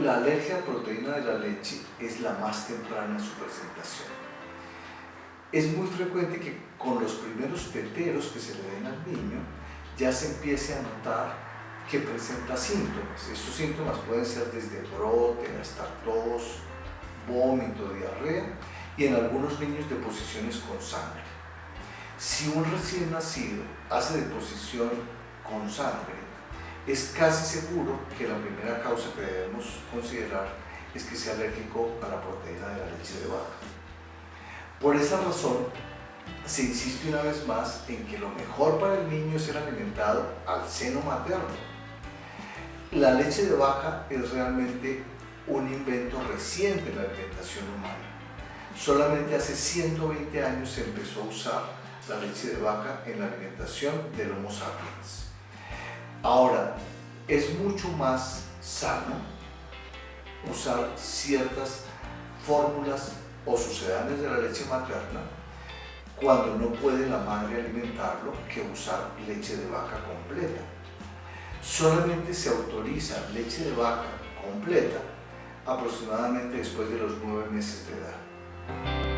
la alergia a proteína de la leche es la más temprana en su presentación. Es muy frecuente que con los primeros teteros que se le den al niño ya se empiece a notar que presenta síntomas. Estos síntomas pueden ser desde brote hasta tos, vómito, diarrea y en algunos niños deposiciones con sangre. Si un recién nacido hace deposición con sangre, es casi seguro que la primera causa que debemos considerar es que sea alérgico a la proteína de la leche de vaca. Por esa razón, se insiste una vez más en que lo mejor para el niño es ser alimentado al seno materno. La leche de vaca es realmente un invento reciente en la alimentación humana. Solamente hace 120 años se empezó a usar la leche de vaca en la alimentación del Homo sapiens. Ahora, es mucho más sano usar ciertas fórmulas o sucedáneos de la leche materna cuando no puede la madre alimentarlo que usar leche de vaca completa. Solamente se autoriza leche de vaca completa aproximadamente después de los 9 meses de edad.